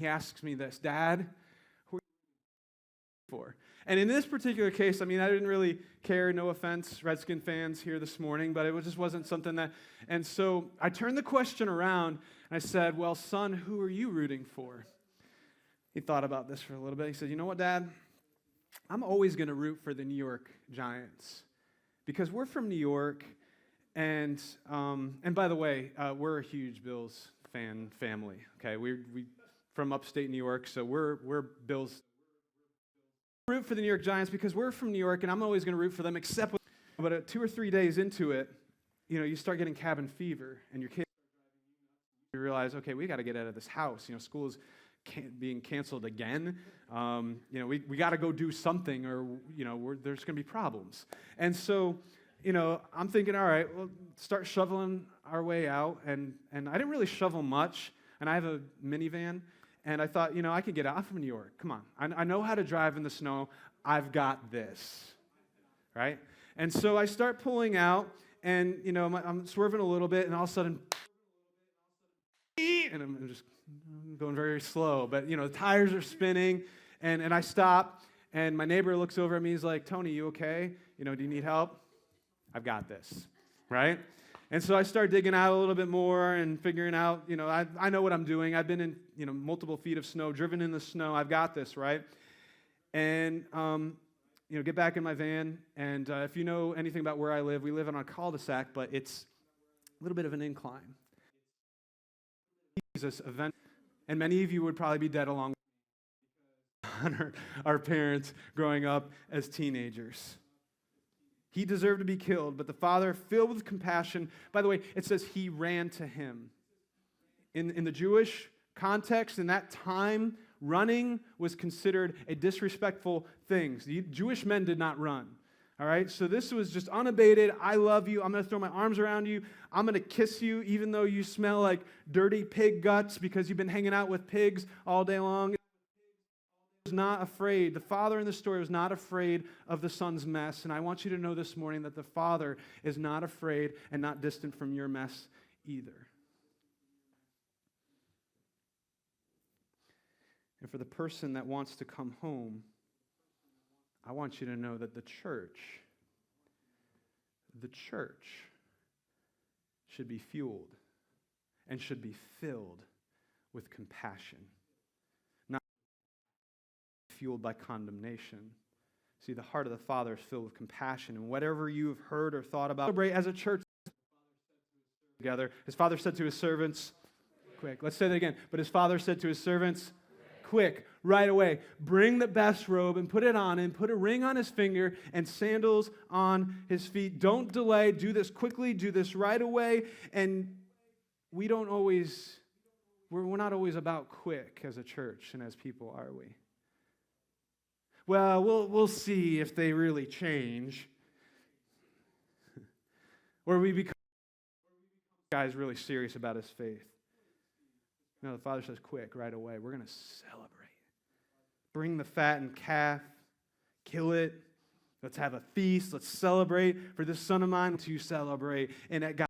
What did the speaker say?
He asks me this, Dad, who are you for? And in this particular case, I didn't really care, no offense, Redskin fans here this morning, but it just wasn't something that, and so I turned the question around, and I said, well, son, who are you rooting for? He thought about this for a little bit. He said, you know what, Dad? I'm always going to root for the New York Giants because we're from New York, and by the way, we're a huge Bills family, okay? We from upstate New York, so we're Bills. Root for the New York Giants because we're from New York, and I'm always going to root for them, except but 2 or 3 days into it, you start getting cabin fever, and your kids, you realize, okay, we got to get out of this house. School is being canceled again. We got to go do something, or there's going to be problems. And so, I'm thinking, all right, we'll start shoveling our way out, and I didn't really shovel much, and I have a minivan. And I thought, I can get out. I'm from New York. Come on. I know how to drive in the snow. I've got this, right? And so I start pulling out, and, I'm swerving a little bit, and all of a sudden, and I'm just going very slow. But, the tires are spinning, and I stop, and my neighbor looks over at me. He's like, Tony, you okay? Do you need help? I've got this, right? And so I start digging out a little bit more and figuring out, I know what I'm doing. I've been in, multiple feet of snow, driven in the snow. I've got this, right? And, get back in my van. And if you know anything about where I live, we live on a cul-de-sac, but it's a little bit of an incline. Jesus event, and many of you would probably be dead along with our parents growing up as teenagers. He deserved to be killed, but the Father, filled with compassion, by the way, it says he ran to him. In the Jewish context, in that time, running was considered a disrespectful thing. The Jewish men did not run. All right? So this was just unabated. I love you. I'm going to throw my arms around you. I'm going to kiss you, even though you smell like dirty pig guts because you've been hanging out with pigs all day long. Was not afraid. The father in the story was not afraid of the son's mess. And I want you to know this morning that the Father is not afraid and not distant from your mess either. And for the person that wants to come home, I want you to know that the church should be fueled and should be filled with compassion. Fueled by condemnation. See, the heart of the Father is filled with compassion, and whatever you've heard or thought about, celebrate as a church together. His Father said to his servants, quick. Let's say that again. But his Father said to his servants, quick, right away. Bring the best robe and put it on him. Put a ring on his finger and sandals on his feet. Don't delay. Do this quickly. Do this right away. And we're not always about quick as a church and as people, are we? Well, we'll see if they really change. Or we become guys really serious about his faith. No, the Father says, quick, right away. We're going to celebrate. Bring the fattened calf. Kill it. Let's have a feast. Let's celebrate for this son of mine to celebrate. And at God